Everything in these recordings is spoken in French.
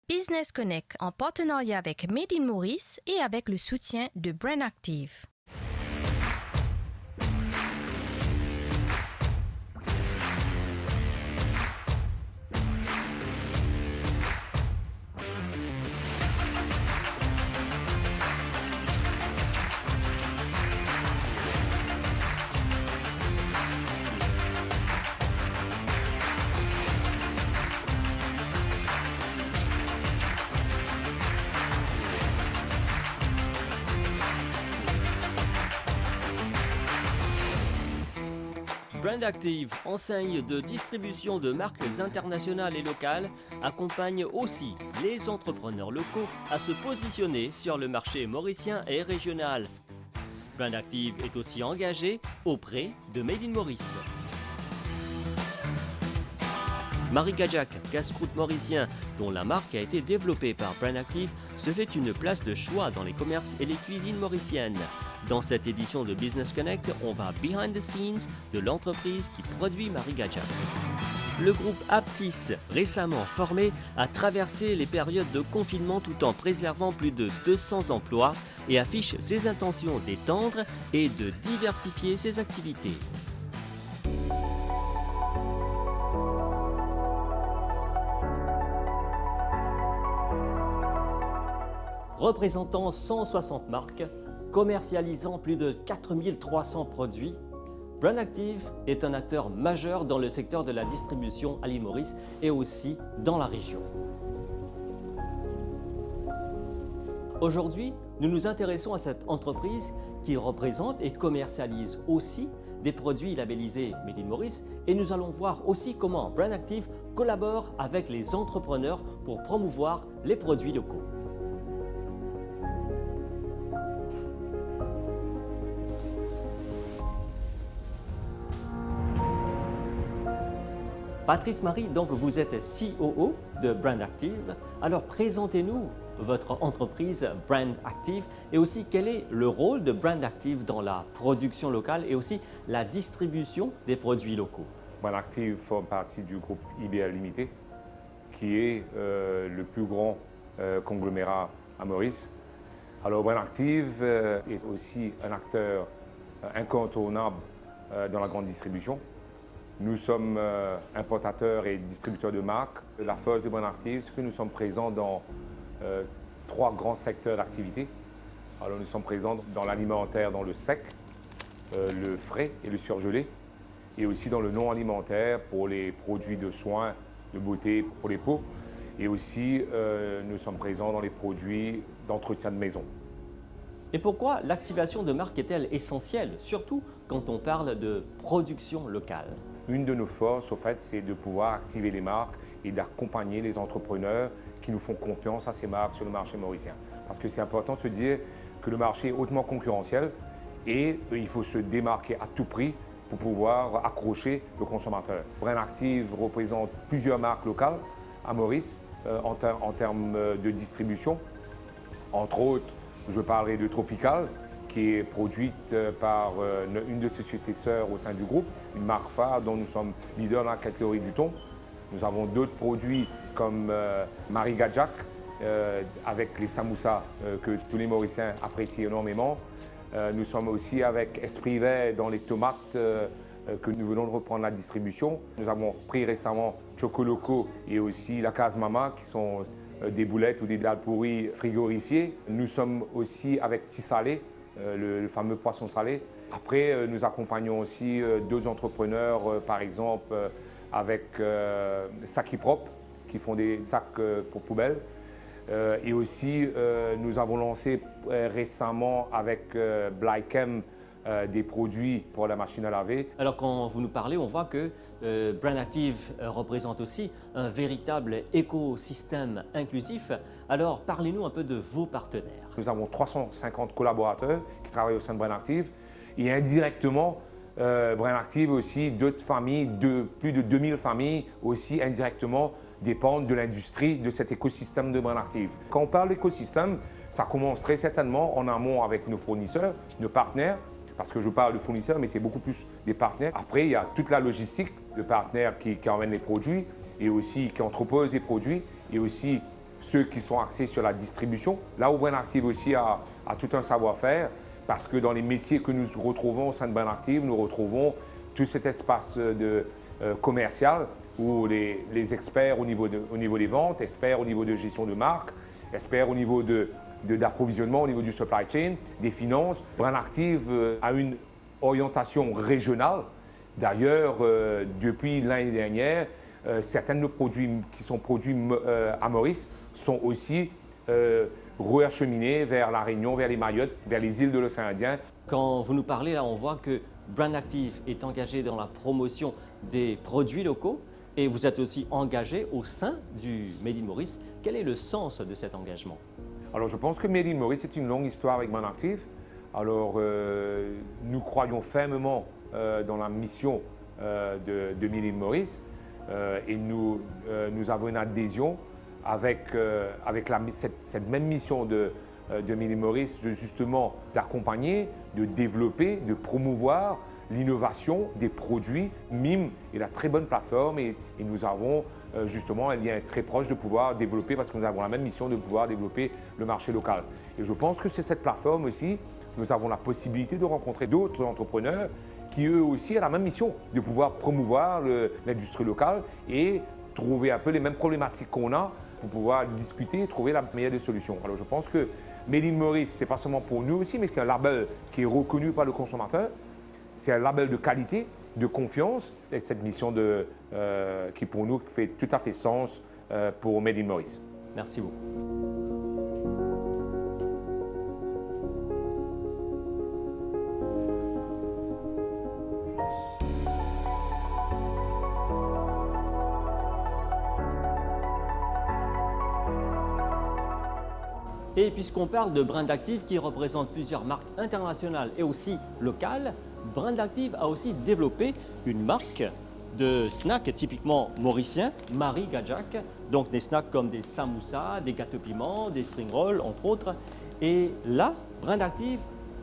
Business Connect en partenariat avec Made in Maurice et avec le soutien de Brand Active. Brand Active, enseigne de distribution de marques internationales et locales, accompagne aussi les entrepreneurs locaux à se positionner sur le marché mauricien et régional. Brand Active est aussi engagé auprès de Made in Maurice. Marie Gadjak, casse-croûte mauricien, dont la marque a été développée par Brand Active, se fait une place de choix dans les commerces et les cuisines mauriciennes. Dans cette édition de Business Connect, on va behind the scenes de l'entreprise qui produit Marie Gadjak. Le groupe Aptis, récemment formé, a traversé les périodes de confinement tout en préservant plus de 200 emplois et affiche ses intentions d'étendre et de diversifier ses activités. Représentant 160 marques, commercialisant plus de 4300 produits, Brand Active est un acteur majeur dans le secteur de la distribution à l'île Maurice et aussi dans la région. Aujourd'hui, nous nous intéressons à cette entreprise qui représente et commercialise aussi des produits labellisés Made in Maurice et nous allons voir aussi comment Brand Active collabore avec les entrepreneurs pour promouvoir les produits locaux. Patrice Marie, donc vous êtes COO de Brand Active. Alors présentez-nous votre entreprise Brand Active et aussi quel est le rôle de Brand Active dans la production locale et aussi la distribution des produits locaux. Brand Active forme partie du groupe IBL Limité, qui est le plus grand conglomérat à Maurice. Alors Brand Active est aussi un acteur incontournable dans la grande distribution. Nous sommes importateurs et distributeurs de marques. La force de Brand Active, c'est que nous sommes présents dans 3 grands secteurs d'activité. Alors nous sommes présents dans l'alimentaire, dans le sec, le frais et le surgelé, et aussi dans le non alimentaire pour les produits de soins, de beauté pour les peaux, et aussi nous sommes présents dans les produits d'entretien de maison. Et pourquoi l'activation de marques est-elle essentielle, surtout quand on parle de production locale? Une de nos forces, au fait, c'est de pouvoir activer les marques et d'accompagner les entrepreneurs qui nous font confiance à ces marques sur le marché mauricien. Parce que c'est important de se dire que le marché est hautement concurrentiel et il faut se démarquer à tout prix pour pouvoir accrocher le consommateur. Brand Active représente plusieurs marques locales à Maurice en termes de distribution. Entre autres, je parlerai de Tropical, qui est produite par une de ses sociétés sœurs au sein du groupe, une marque phare dont nous sommes leaders dans la catégorie du thon. Nous avons d'autres produits comme Marie Gadjak, avec les samoussas que tous les Mauriciens apprécient énormément. Nous sommes aussi avec Esprit Vert dans les tomates que nous venons de reprendre la distribution. Nous avons pris récemment Chocoloco et aussi la Case Mama, qui sont des boulettes ou des dalles pourries frigorifiées. Nous sommes aussi avec Tissalé, le fameux poisson salé. Après, nous accompagnons aussi 2 entrepreneurs, par exemple avec Saki Prop, qui font des sacs pour poubelles. Et aussi, nous avons lancé récemment avec Blychem des produits pour la machine à laver. Alors quand vous nous parlez, on voit que Brand Active représente aussi un véritable écosystème inclusif. Alors parlez-nous un peu de vos partenaires. Nous avons 350 collaborateurs qui travaillent au sein de Brand Active et indirectement, Brand Active aussi, d'autres familles, plus de 2000 familles aussi indirectement dépendent de l'industrie, de cet écosystème de Brand Active. Quand on parle d'écosystème, ça commence très certainement en amont avec nos fournisseurs, nos partenaires, parce que je parle de fournisseurs, mais c'est beaucoup plus des partenaires. Après, il y a toute la logistique de partenaires qui emmènent les produits et aussi qui entreposent les produits et aussi ceux qui sont axés sur la distribution. Là où Brand Active aussi a tout un savoir-faire, parce que dans les métiers que nous retrouvons au sein de Brand Active, nous retrouvons tout cet espace commercial où les experts au niveau des ventes, experts au niveau de gestion de marque, experts au niveau d'approvisionnement, au niveau du supply chain, des finances. Brand Active a une orientation régionale. D'ailleurs, depuis l'année dernière, certains de nos produits qui sont produits à Maurice sont aussi reacheminés vers La Réunion, vers les Mayotte, vers les îles de l'océan Indien. Quand vous nous parlez, là, on voit que Brand Active est engagé dans la promotion des produits locaux et vous êtes aussi engagé au sein du Made in Maurice. Quel est le sens de cet engagement? Alors, je pense que Made in Maurice, c'est une longue histoire avec Brand Active. Alors, nous croyons fermement dans la mission de Made in Maurice et nous avons une adhésion avec cette même mission de Made in Maurice, justement d'accompagner, de développer, de promouvoir l'innovation des produits. MIM est la très bonne plateforme et nous avons justement un lien très proche de pouvoir développer, parce que nous avons la même mission de pouvoir développer le marché local. Et je pense que c'est cette plateforme aussi, nous avons la possibilité de rencontrer d'autres entrepreneurs qui eux aussi ont la même mission, de pouvoir promouvoir l'industrie locale et trouver un peu les mêmes problématiques qu'on a pour pouvoir discuter et trouver la meilleure des solutions. Alors je pense que Made in Maurice, ce n'est pas seulement pour nous aussi, mais c'est un label qui est reconnu par le consommateur. C'est un label de qualité, de confiance, et cette mission qui pour nous fait tout à fait sens pour Made in Maurice. Merci beaucoup. Et puisqu'on parle de Brand Active qui représente plusieurs marques internationales et aussi locales, Brand Active a aussi développé une marque de snacks typiquement mauriciens, Marie Gajak, donc des snacks comme des samoussas, des gâteaux piments, des spring rolls, entre autres. Et là, Brand Active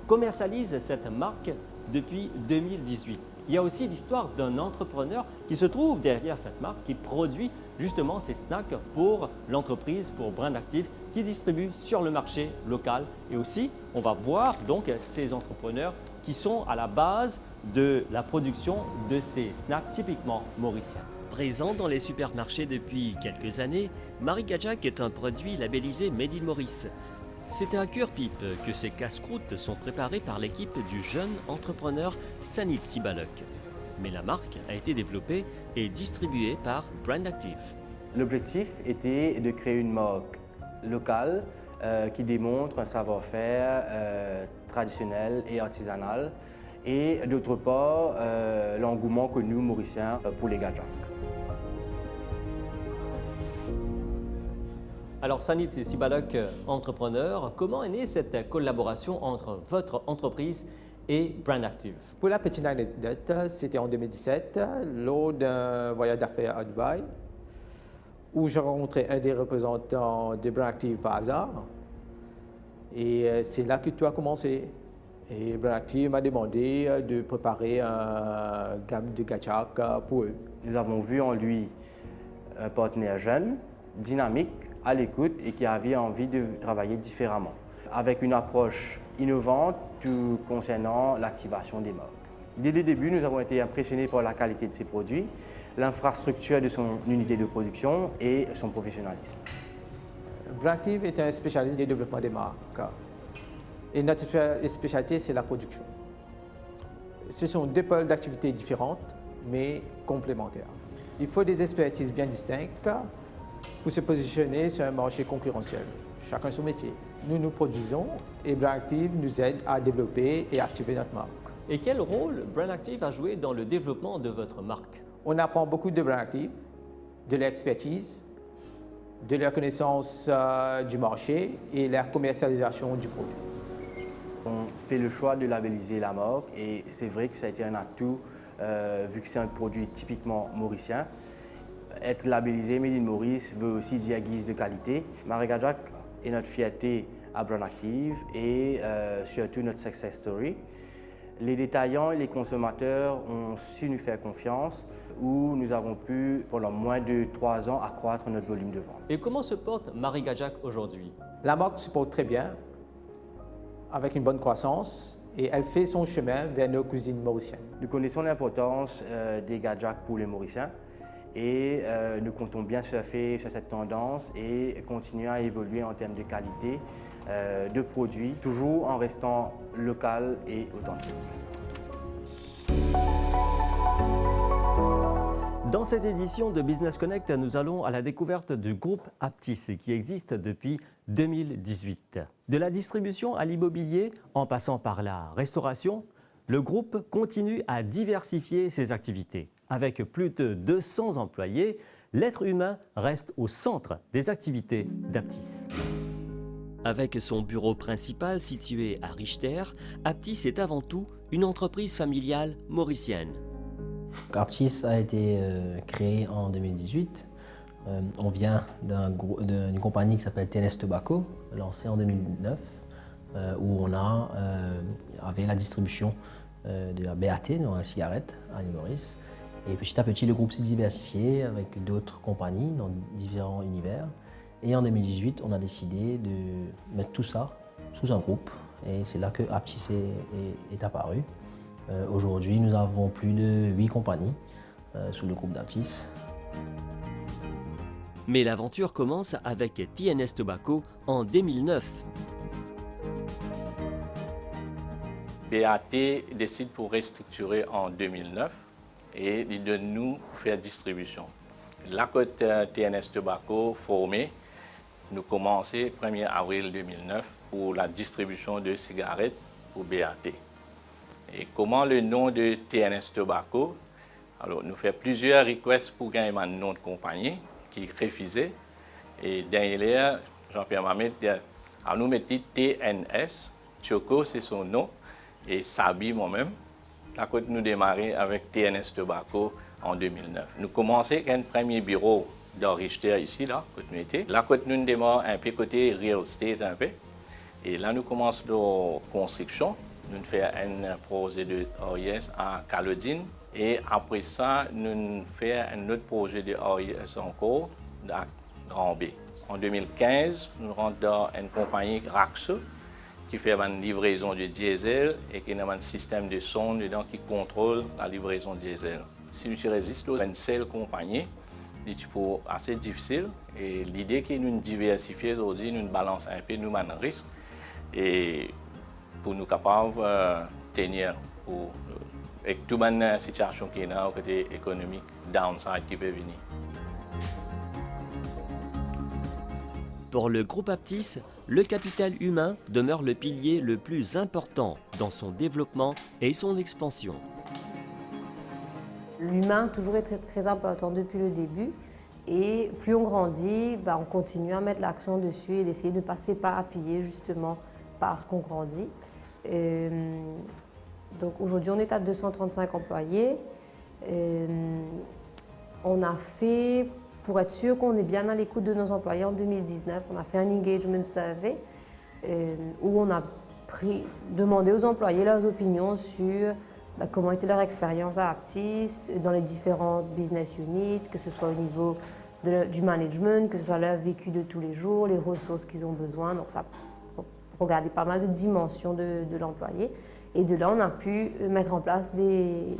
commercialise cette marque depuis 2018. Il y a aussi l'histoire d'un entrepreneur qui se trouve derrière cette marque, qui produit justement ces snacks pour l'entreprise, pour Brand Active, qui distribue sur le marché local. Et aussi, on va voir donc ces entrepreneurs qui sont à la base de la production de ces snacks typiquement mauriciens. Présent dans les supermarchés depuis quelques années, Marie Gajak est un produit labellisé Made in Maurice. C'est à cure-pipe que ces casse-croûtes sont préparés par l'équipe du jeune entrepreneur Sanit Sibalok. Mais la marque a été développée et distribuée par Brand Active. L'objectif était de créer une marque locale qui démontre un savoir-faire traditionnel et artisanal, et d'autre part l'engouement que nous, Mauriciens, pour les Gajak. Alors Sanit Sibalok, entrepreneur, comment est née cette collaboration entre votre entreprise et Brand Active? Pour la petite anecdote, c'était en 2017, lors d'un voyage d'affaires à Dubaï, où j'ai rencontré un des représentants de Brand Active par hasard. Et c'est là que tout a commencé. Et Brand Active m'a demandé de préparer une gamme de Gajak pour eux. Nous avons vu en lui un partenaire jeune, dynamique, à l'écoute et qui avait envie de travailler différemment, avec une approche innovante tout concernant l'activation des marques. Dès le début, nous avons été impressionnés par la qualité de ses produits, l'infrastructure de son unité de production et son professionnalisme. Brand Active est un spécialiste du développement des marques. Et notre spécialité, c'est la production. Ce sont deux pôles d'activités différentes, mais complémentaires. Il faut des expertises bien distinctes pour se positionner sur un marché concurrentiel. Chacun son métier. Nous produisons et Brand Active nous aide à développer et activer notre marque. Et quel rôle Brand Active a joué dans le développement de votre marque? On apprend beaucoup de Brand Active, de l'expertise, de la connaissance du marché et la commercialisation du produit. On fait le choix de labelliser la marque et c'est vrai que ça a été un atout vu que c'est un produit typiquement mauricien. Être labellisé Made in Maurice veut aussi dire guise de qualité. Marie Gajak est notre fierté à Brand Active et surtout notre success story. Les détaillants et les consommateurs ont su nous faire confiance, où nous avons pu, pendant moins de 3 ans, accroître notre volume de vente. Et comment se porte Marigajak aujourd'hui? La marque se porte très bien, avec une bonne croissance, et elle fait son chemin vers nos cuisines mauriciennes. Nous connaissons l'importance des Gajak pour les Mauriciens et nous comptons bien surfer sur cette tendance et continuer à évoluer en termes de qualité de produits, toujours en restant local et authentique. Dans cette édition de Business Connect, nous allons à la découverte du groupe Aptis qui existe depuis 2018. De la distribution à l'immobilier, en passant par la restauration, le groupe continue à diversifier ses activités. Avec plus de 200 employés, l'être humain reste au centre des activités d'Aptis. Avec son bureau principal situé à Richter, Aptis est avant tout une entreprise familiale mauricienne. Aptis a été créé en 2018. On vient d'une compagnie qui s'appelle TNS Tobacco, lancée en 2009, où on avait la distribution de la BAT, dans la cigarette, à l'île Maurice. Et petit à petit, le groupe s'est diversifié avec d'autres compagnies dans différents univers. Et en 2018, on a décidé de mettre tout ça sous un groupe. Et c'est là que Aptis est apparu. Aujourd'hui, nous avons plus de 8 compagnies sous le groupe d'Aptis. Mais l'aventure commence avec TNS Tobacco en 2009. BAT décide pour restructurer en 2009 et de nous faire distribution. La côte TNS Tobacco formée, nous commençons le 1er avril 2009 pour la distribution de cigarettes pour BAT. Et comment le nom de TNS Tobacco? Alors, nous faisons plusieurs requests pour gagner un nom de compagnie qui refusait. Et derrière, Jean-Pierre m'a mis, à nous mettre TNS, Choco, c'est son nom, et Sabi, moi-même. La côte nous démarrer avec TNS Tobacco en 2009. Nous commençons avec un premier bureau dans Richter ici, là, côté nous était. La côte nous démarre un peu côté real estate, un peu. Et là, nous commençons la construction. Nous faisons un projet de OIS à Calodine. Et après ça, nous faisons un autre projet de OIS encore à Grand B. En 2015, nous rentrons dans une compagnie Raxo qui fait une livraison de diesel et qui a un système de son dedans qui contrôle la livraison de diesel. Si nous résistons à une seule compagnie, c'est assez difficile. Et l'idée que nous diversifions aujourd'hui, nous balançons un peu nos risques et pour nous capables de tenir avec toute la situation qui est là, au côté économique, downside qui peut venir. Pour le groupe Aptis, le capital humain demeure le pilier le plus important dans son développement et son expansion. L'humain a toujours été très important depuis le début. Et plus on grandit, on continue à mettre l'accent dessus et d'essayer de ne pas s'éparpiller justement parce qu'on grandit. Donc aujourd'hui, on est à 235 employés. On a fait, pour être sûr qu'on est bien à l'écoute de nos employés en 2019, on a fait un engagement survey où on a demandé aux employés leurs opinions sur comment était leur expérience à Aptis dans les différentes business units, que ce soit au niveau du management, que ce soit leur vécu de tous les jours, les ressources qu'ils ont besoin. Donc ça a regardé pas mal de dimensions de l'employé. Et de là, on a pu mettre en place des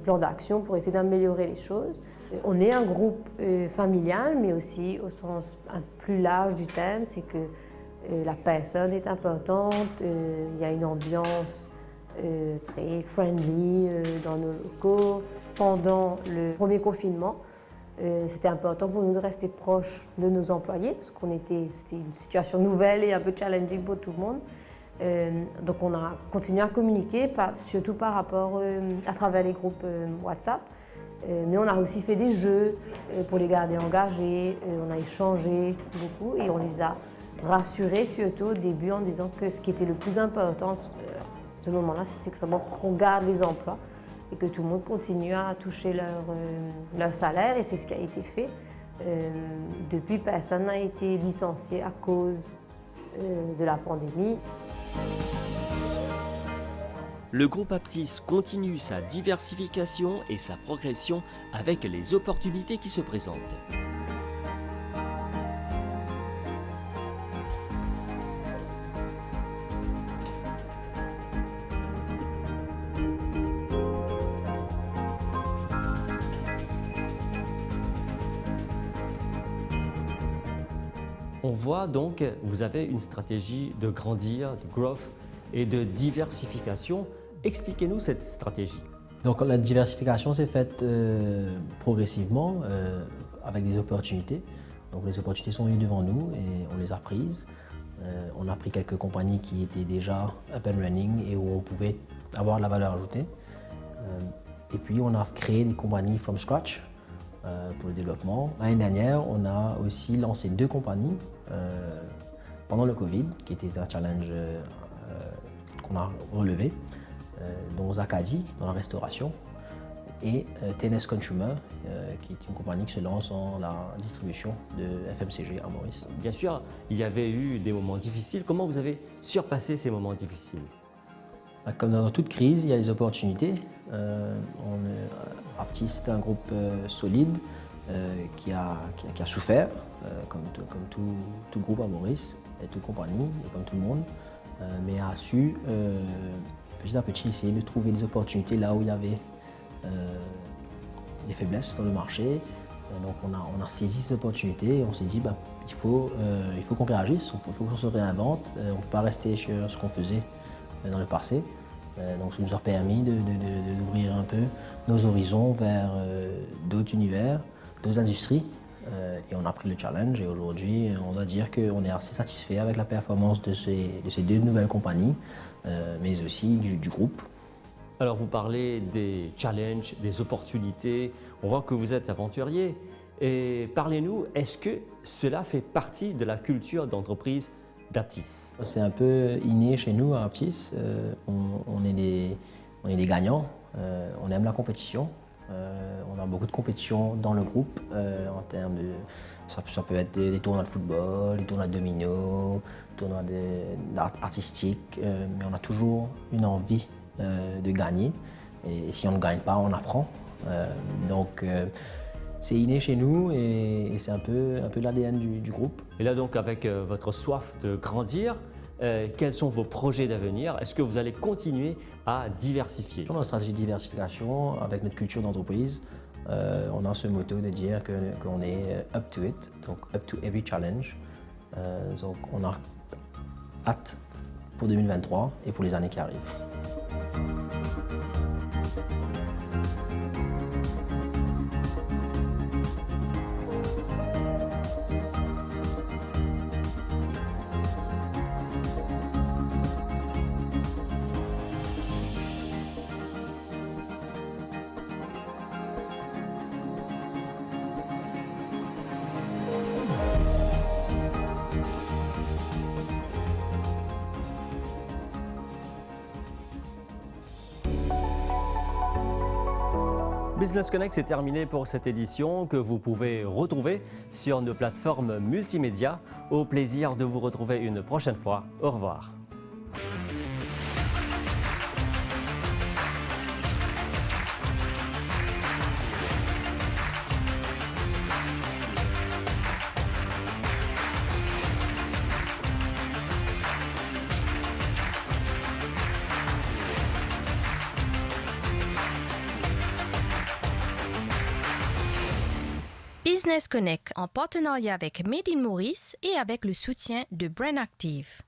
plans d'action pour essayer d'améliorer les choses. On est un groupe familial, mais aussi au sens un plus large du terme, c'est que la personne est importante, il y a une ambiance très friendly dans nos locaux. Pendant le premier confinement, c'était important pour nous de rester proches de nos employés, parce c'était une situation nouvelle et un peu challenging pour tout le monde. Donc on a continué à communiquer, surtout par rapport à travers les groupes WhatsApp. Mais on a aussi fait des jeux pour les garder engagés, on a échangé beaucoup et on les a rassurés surtout au début en disant que ce qui était le plus important à ce moment-là, c'était vraiment qu'on garde les emplois et que tout le monde continue à toucher leur salaire et c'est ce qui a été fait. Depuis, personne n'a été licencié à cause de la pandémie. le groupe Aptis continue sa diversification et sa progression avec les opportunités qui se présentent. On voit donc, vous avez une stratégie de grandir, de growth et de diversification. Expliquez-nous cette stratégie. Donc la diversification s'est faite progressivement avec des opportunités. Donc les opportunités sont venues devant nous et on les a prises. On a pris quelques compagnies qui étaient déjà up and running et où on pouvait avoir de la valeur ajoutée. Et puis on a créé des compagnies from scratch pour le développement. L'année dernière, on a aussi lancé 2 compagnies pendant le Covid, qui était un challenge qu'on a relevé, dont Zakadi dans la restauration et TNS Consumer, qui est une compagnie qui se lance dans la distribution de FMCG à Maurice. Bien sûr, il y avait eu des moments difficiles. Comment vous avez surpassé ces moments difficiles? Comme dans toute crise, il y a des opportunités. Aptis, c'est un groupe solide qui a souffert, comme tout groupe à Maurice, et toute compagnie, et comme tout le monde, mais a su petit à petit essayer de trouver des opportunités là où il y avait des faiblesses dans le marché. Donc on a saisi ces opportunités et on s'est dit il faut qu'on réagisse, il faut qu'on se réinvente, on ne peut pas rester sur ce qu'on faisait dans le passé. Donc ça nous a permis d'ouvrir un peu nos horizons vers d'autres univers, d'autres industries. Et on a pris le challenge et aujourd'hui on doit dire qu'on est assez satisfait avec la performance de ces 2 nouvelles compagnies, mais aussi du groupe. Alors vous parlez des challenges, des opportunités, on voit que vous êtes aventurier. Et parlez-nous, est-ce que cela fait partie de la culture d'entreprise d'Aptis? C'est un peu inné chez nous à Aptis, on est des gagnants, on aime la compétition. On a beaucoup de compétitions dans le groupe en termes de... Ça peut être des tournois de football, des tournois de domino, des tournois artistiques, mais on a toujours une envie de gagner. Et si on ne gagne pas, on apprend. Donc c'est inné chez nous et c'est un peu l'ADN du groupe. Et là donc avec votre soif de grandir, quels sont vos projets d'avenir? Est-ce que vous allez continuer à diversifier? Dans la stratégie de diversification, avec notre culture d'entreprise, on a ce motto de dire qu'on est up to it, donc up to every challenge. Donc on a hâte pour 2023 et pour les années qui arrivent. Business Connect, c'est terminé pour cette édition que vous pouvez retrouver sur nos plateformes multimédia. Au plaisir de vous retrouver une prochaine fois. Au revoir. Business Connect en partenariat avec Made in Maurice et avec le soutien de Brain Active.